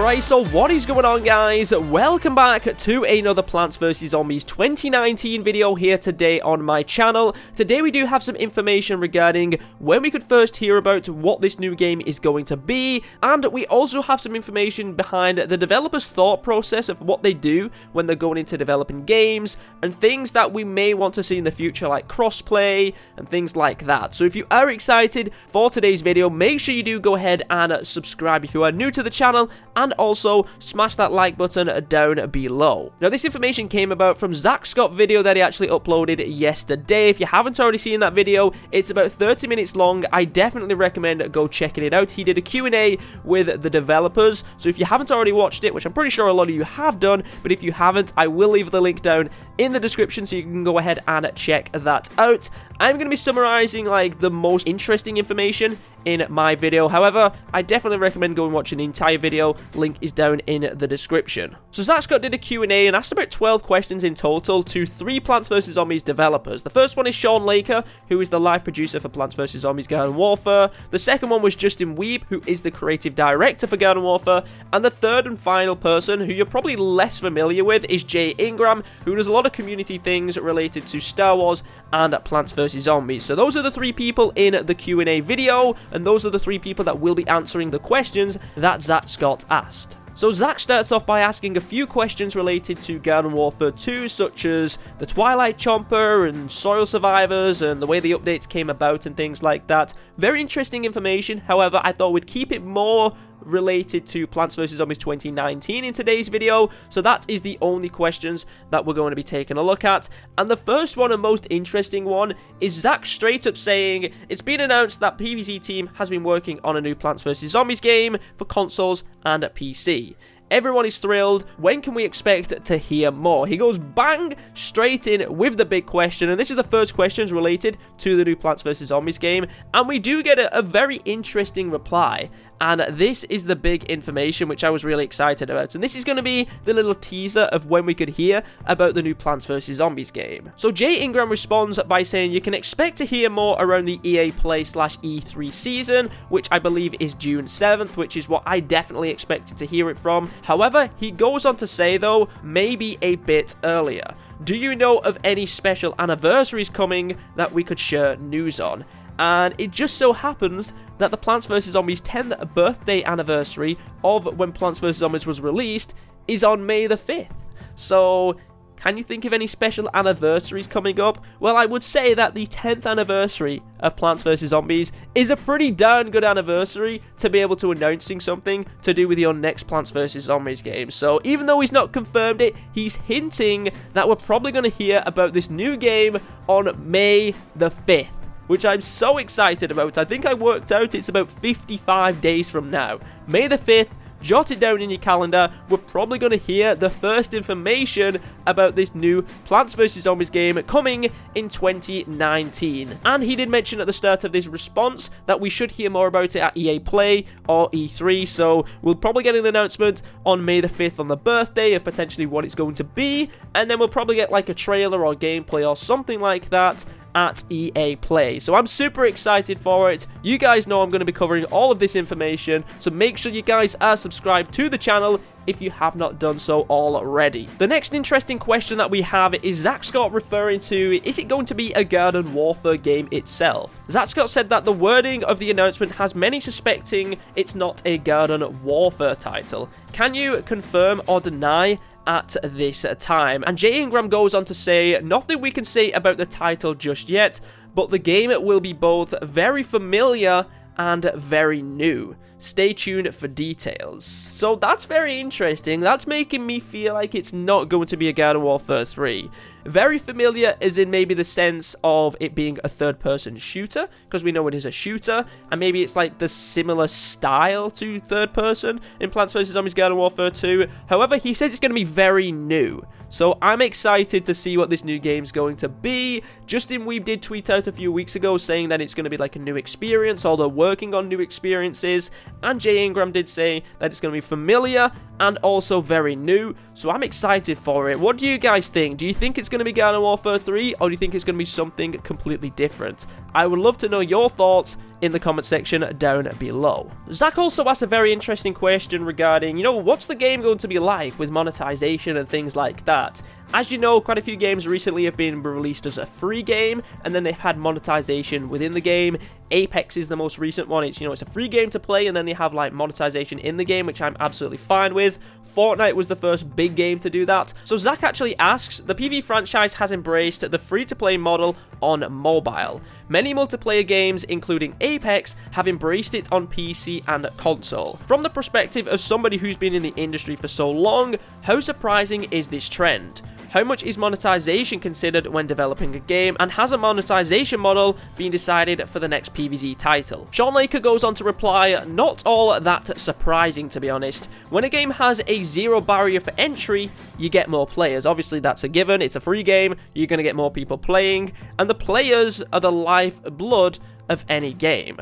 Alright, so what is going on, guys? Welcome back to another Plants vs Zombies 2019 video here today on my channel. Today we do have some information regarding when we could first hear about what this new game is going to be, and we also have some information behind the developer's thought process of what they do when they're going into developing games, and things that we may want to see in the future like crossplay and things like that. So if you are excited for today's video, make sure you do go ahead and subscribe if you are new to the channel, and also smash that like button down below. Now, this information came about from Zach's video that he actually uploaded yesterday. If you haven't already seen that video, it's about 30 minutes long. I definitely recommend go checking it out. He did a Q&A with the developers, so if you haven't already watched it, which I'm pretty sure a lot of you have done, but if you haven't, I will leave the link down in the description so you can go ahead and check that out. I'm going to be summarizing like the most interesting information in my video. However, I definitely recommend going watching the entire video. Link is down in the description. So Zach did a Q&A and asked about 12 questions in total to 3 Plants vs Zombies developers. The first one is Sean Laker, who is the live producer for Plants vs Zombies Garden Warfare. The second one was Justin Weeb, who is the creative director for Garden Warfare. And the third and final person, who you're probably less familiar with, is Jay Ingram, who does a lot of community things related to Star Wars and Plants vs Zombies. So those are the 3 people in the Q&A video, and those are the 3 people that will be answering the questions that Zach Scott asked. So Zach starts off by asking a few questions related to Garden Warfare 2, such as the Twilight Chomper and Soil Survivors and the way the updates came about and things like that. Very interesting information. However, I thought we'd keep it more related to Plants vs Zombies 2019 in today's video, so that is the only questions that we're going to be taking a look at. And the first one and most interesting one is Zach straight up saying it's been announced that PvZ team has been working on a new Plants vs Zombies game for consoles and PC. Everyone is thrilled. When can we expect to hear more? He goes bang straight in with the big question, and this is the first questions related to the new Plants vs Zombies game, and we do get a very interesting reply. And this is the big information which I was really excited about. And this is going to be the little teaser of when we could hear about the new Plants vs Zombies game. So Jay Ingram responds by saying you can expect to hear more around the EA Play /E3 season, which I believe is June 7th, which is what I definitely expected to hear it from. However, he goes on to say though, maybe a bit earlier. Do you know of any special anniversaries coming that we could share news on? And it just so happens that the Plants vs Zombies 10th birthday anniversary of when Plants vs Zombies was released is on May the 5th. So, can you think of any special anniversaries coming up? Well, I would say that the 10th anniversary of Plants vs Zombies is a pretty darn good anniversary to be able to announcing something to do with your next Plants vs Zombies game. So even though he's not confirmed it, he's hinting that we're probably going to hear about this new game on May the 5th. Which I'm so excited about. I think I worked out it's about 55 days from now. May the 5th, jot it down in your calendar. We're probably going to hear the first information about this new Plants vs Zombies game coming in 2019. And he did mention at the start of this response that we should hear more about it at EA Play or E3. So we'll probably get an announcement on May the 5th on the birthday of potentially what it's going to be. And then we'll probably get like a trailer or gameplay or something like that at EA Play. So I'm super excited for it. You guys know I'm going to be covering all of this information, so make sure you guys are subscribed to the channel if you have not done so already. The next interesting question that we have is Zach Scott referring to, is it going to be a Garden Warfare game itself? Zach Scott said that the wording of the announcement has many suspecting it's not a Garden Warfare title. Can you confirm or deny at this time? And Jay Ingram goes on to say, nothing we can say about the title just yet, but the game will be both very familiar and very new. Stay tuned for details. So that's very interesting. That's making me feel like it's not going to be a Garden Warfare 3. Very familiar as in maybe the sense of it being a third-person shooter, because we know it is a shooter, and maybe it's like the similar style to third-person in Plants vs Zombies Garden Warfare 2. However, he says it's going to be very new. So I'm excited to see what this new game's going to be. Justin Weeb did tweet out a few weeks ago saying that it's going to be like a new experience, or they're working on new experiences. And Jay Ingram did say that it's going to be familiar and also very new. So I'm excited for it. What do you guys think? Do you think it's going to be Garden Warfare 3, or do you think it's going to be something completely different? I would love to know your thoughts in the comment section down below. Zach also asked a very interesting question regarding, what's the game going to be like with monetization and things like that? As you know, quite a few games recently have been released as a free game, and then they've had monetization within the game. Apex is the most recent one. It's, it's a free game to play, and then they have, like, monetization in the game, which I'm absolutely fine with. Fortnite was the first big game to do that. So Zach actually asks, the PvZ franchise has embraced the free-to-play model on mobile. Many multiplayer games, including Apex, have embraced it on PC and console. From the perspective of somebody who's been in the industry for so long, how surprising is this trend? How much is monetization considered when developing a game, and has a monetization model been decided for the next PvZ title? Sean Laker goes on to reply, not all that surprising, to be honest. When a game has a zero barrier for entry, you get more players. Obviously, that's a given. It's a free game. You're going to get more people playing, and the players are the lifeblood of any game.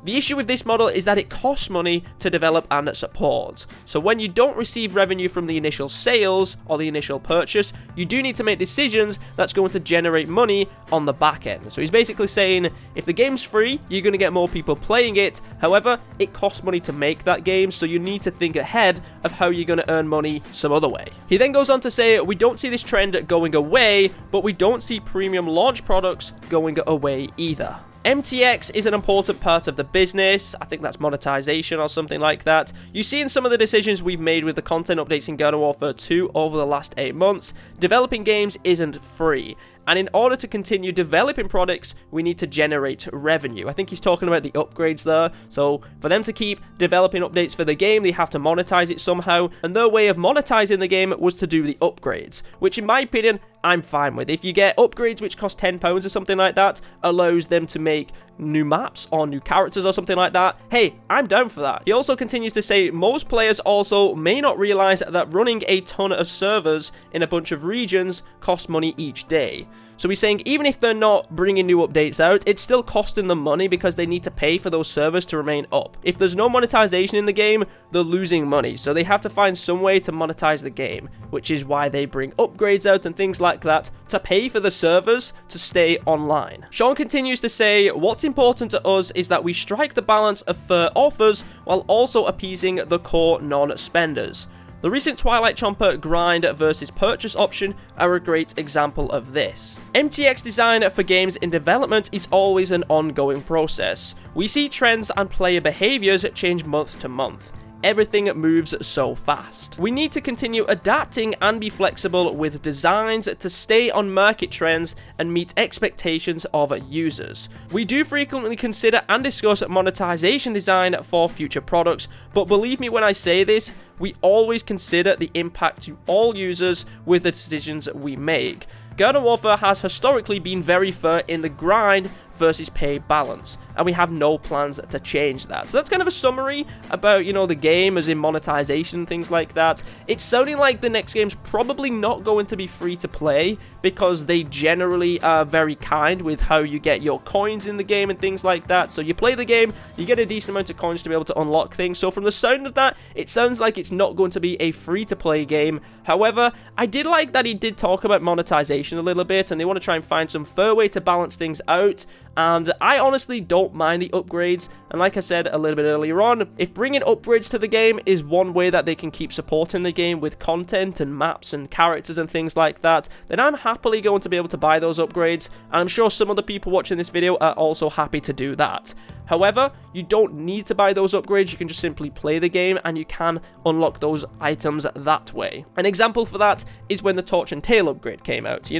The issue with this model is that it costs money to develop and support. So when you don't receive revenue from the initial sales or the initial purchase, you do need to make decisions that's going to generate money on the back end. So he's basically saying, if the game's free, you're going to get more people playing it. However, it costs money to make that game, so you need to think ahead of how you're going to earn money some other way. He then goes on to say, we don't see this trend going away, but we don't see premium launch products going away either. MTX is an important part of the business. I think that's monetization or something like that. You see in some of the decisions we've made with the content updates in Garden Warfare 2 over the last 8 months, developing games isn't free. And in order to continue developing products, we need to generate revenue. I think he's talking about the upgrades there. So for them to keep developing updates for the game, they have to monetize it somehow. And their way of monetizing the game was to do the upgrades, which in my opinion, I'm fine with. If you get upgrades which cost £10 or something like that, allows them to make new maps or new characters or something like that, hey, I'm down for that. He also continues to say, most players also may not realize that running a ton of servers in a bunch of regions costs money each day. So he's saying even if they're not bringing new updates out, it's still costing them money because they need to pay for those servers to remain up. If there's no monetization in the game, they're losing money. So they have to find some way to monetize the game, which is why they bring upgrades out and things like that to pay for the servers to stay online. Sean continues to say, what's important to us is that we strike the balance of fair offers while also appeasing the core non-spenders. The recent Twilight Chomper grind versus purchase option are a great example of this. MTX design for games in development is always an ongoing process. We see trends and player behaviors change month to month. Everything moves so fast. We need to continue adapting and be flexible with designs to stay on market trends and meet expectations of users. We do frequently consider and discuss monetization design for future products, but believe me when I say this, we always consider the impact to all users with the decisions we make. Garden Warfare has historically been very fair in the grind versus pay balance, and we have no plans to change that. So that's kind of a summary about, the game as in monetization and things like that. It's sounding like the next game's probably not going to be free to play because they generally are very kind with how you get your coins in the game and things like that. So you play the game, you get a decent amount of coins to be able to unlock things. So from the sound of that, it sounds like it's not going to be a free to play game. However, I did like that he did talk about monetization a little bit, and they want to try and find some fair way to balance things out. And I honestly don't mind the upgrades, and like I said a little bit earlier on, if bringing upgrades to the game is one way that they can keep supporting the game with content and maps and characters and things like that, then I'm happily going to be able to buy those upgrades, and I'm sure some other people watching this video are also happy to do that. However, you don't need to buy those upgrades, you can just simply play the game and you can unlock those items that way. An example for that is when the Torch and Tail upgrade came out.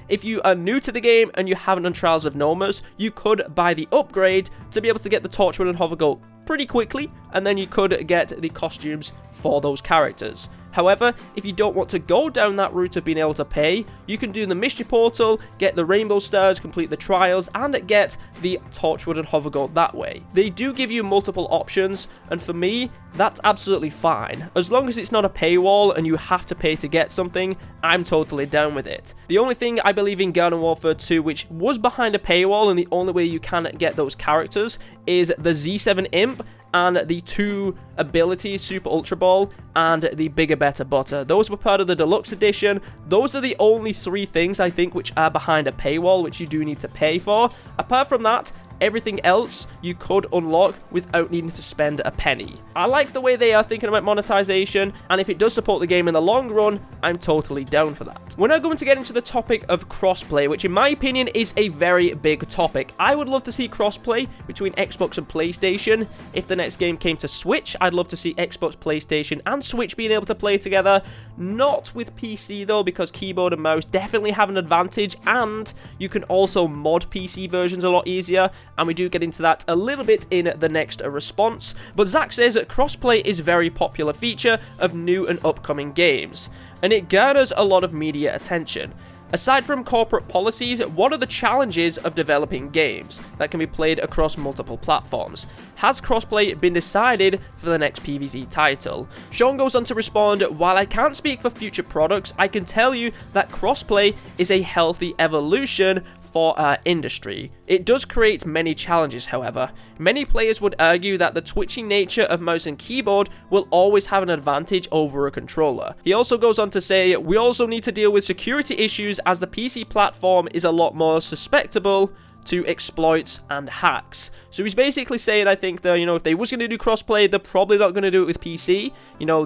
If you are new to the game and you haven't done Trials of Nomus, you could buy the upgrade to be able to get the Torchwood and Hovergoat pretty quickly, and then you could get the costumes for those characters. However, if you don't want to go down that route of being able to pay, you can do the Mystery Portal, get the Rainbow Stars, complete the trials, and get the Torchwood and Hovergoat that way. They do give you multiple options, and for me, that's absolutely fine. As long as it's not a paywall and you have to pay to get something, I'm totally down with it. The only thing I believe in Garden Warfare 2 which was behind a paywall and the only way you can get those characters is the Z7 Imp and the 2 abilities, Super Ultra Ball and the Bigger Better Butter. Those were part of the deluxe edition. Those are the only 3 things I think which are behind a paywall, which you do need to pay for. Apart from that, everything else you could unlock without needing to spend a penny. I like the way they are thinking about monetization, and if it does support the game in the long run, I'm totally down for that. We're now going to get into the topic of crossplay, which in my opinion is a very big topic. I would love to see crossplay between Xbox and PlayStation. If the next game came to Switch, I'd love to see Xbox, PlayStation, and Switch being able to play together. Not with PC though, because keyboard and mouse definitely have an advantage, and you can also mod PC versions a lot easier, and we do get into that a little bit in the next response. But Zach says that crossplay is a very popular feature of new and upcoming games, and it garners a lot of media attention. Aside from corporate policies, what are the challenges of developing games that can be played across multiple platforms? Has crossplay been decided for the next PvZ title? Sean goes on to respond, while I can't speak for future products, I can tell you that crossplay is a healthy evolution for our industry. It does create many challenges, however. Many players would argue that the twitchy nature of mouse and keyboard will always have an advantage over a controller. He also goes on to say, we also need to deal with security issues as the PC platform is a lot more susceptible to exploits and hacks. So he's basically saying, I think that, if they was going to do crossplay, they're probably not going to do it with PC.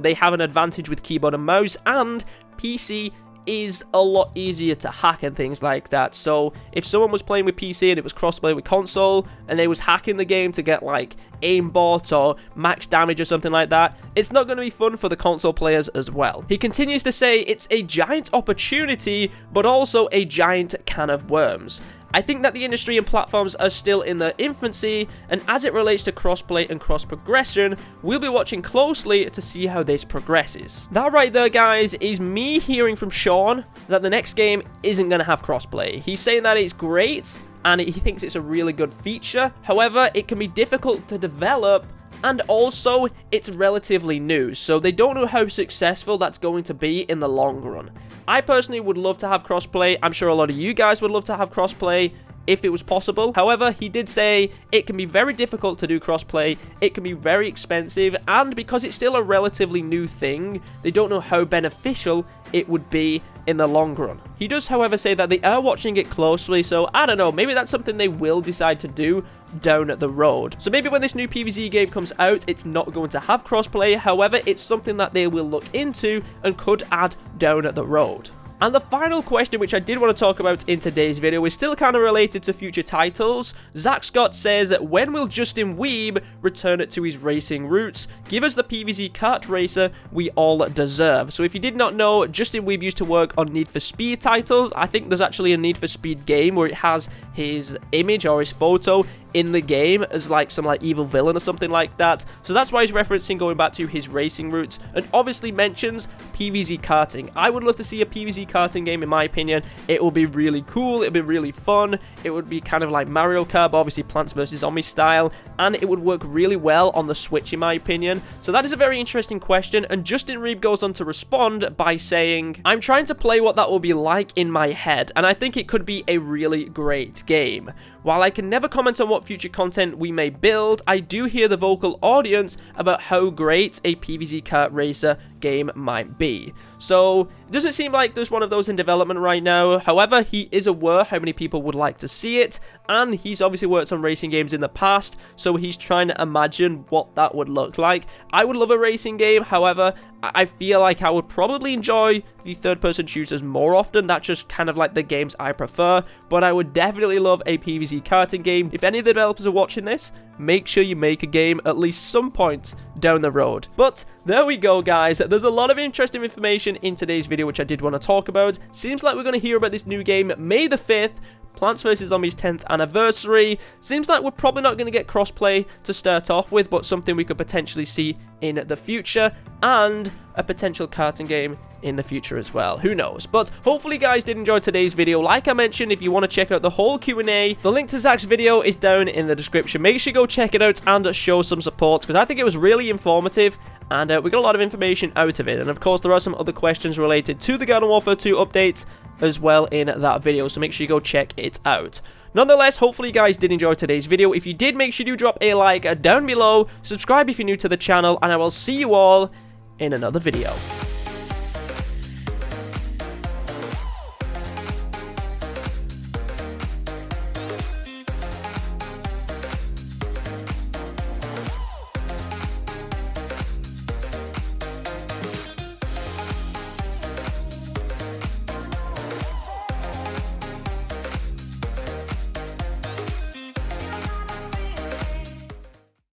They have an advantage with keyboard and mouse, and PC is a lot easier to hack and things like that. So if someone was playing with PC and it was crossplay with console and they was hacking the game to get like aimbot or max damage or something like that, it's not going to be fun for the console players as well. He continues to say it's a giant opportunity but also a giant can of worms. I think that the industry and platforms are still in their infancy, and as it relates to crossplay and cross-progression, we'll be watching closely to see how this progresses. That right there, guys, is me hearing from Sean that the next game isn't going to have crossplay. He's saying that it's great, and he thinks it's a really good feature. However, it can be difficult to develop, and also it's relatively new, so they don't know how successful that's going to be in the long run. I personally would love to have crossplay. I'm sure a lot of you guys would love to have crossplay if it was possible. However, he did say it can be very difficult to do crossplay, it can be very expensive, and because it's still a relatively new thing, they don't know how beneficial it would be in the long run. He does, however, say that they are watching it closely, so I don't know, maybe that's something they will decide to do down the road. So maybe when this new PvZ game comes out, it's not going to have crossplay. However, it's something that they will look into and could add down the road. And the final question, which I did want to talk about in today's video, is still kind of related to future titles. Zach Scott says, when will Justin Weeb return to his racing roots? Give us the PvZ kart racer we all deserve. So if you did not know, Justin Weeb used to work on Need for Speed titles. I think there's actually a Need for Speed game where it has his image or his photo in the game as like some evil villain or something like that. So that's why he's referencing going back to his racing roots, and obviously mentions PvZ karting. I would love to see a PvZ karting game, in my opinion. It will be really cool, it would be really fun, it would be kind of like Mario Kart, but obviously Plants vs Zombies style, and it would work really well on the Switch, in my opinion. So that is a very interesting question, and Justin Reeb goes on to respond by saying, I'm trying to play what that will be like in my head, and I think it could be a really great game. While I can never comment on what future content we may build, I do hear the vocal audience about how great a PvZ kart racer game might be. So it doesn't seem like there's one of those in development right now. However, he is aware how many people would like to see it, and he's obviously worked on racing games in the past, so he's trying to imagine what that would look like. I would love a racing game. However, I feel like I would probably enjoy the third-person shooters more often. That's just kind of like the games I prefer, but I would definitely love a PvZ karting game. If any of the developers are watching this, make sure you make a game at least some point down the road. But there we go, guys. There's a lot of interesting information in today's video which I did want to talk about. Seems like we're going to hear about this new game May the 5th, Plants vs Zombies 10th anniversary. Seems like we're probably not going to get crossplay to start off with, but something we could potentially see in the future, and a potential karting game in the future as well. Who knows? But hopefully you guys did enjoy today's video. Like I mentioned, if you want to check out the whole Q&A, the link to Zach's video is down in the description. Make sure you go check it out and show some support, because I think it was really informative, and we got a lot of information out of it. And of course, there are some other questions related to the Garden Warfare 2 updates as well in that video, so make sure you go check it out. Nonetheless, hopefully you guys did enjoy today's video. If you did, make sure you drop a like down below, subscribe if you're new to the channel, and I will see you all in another video.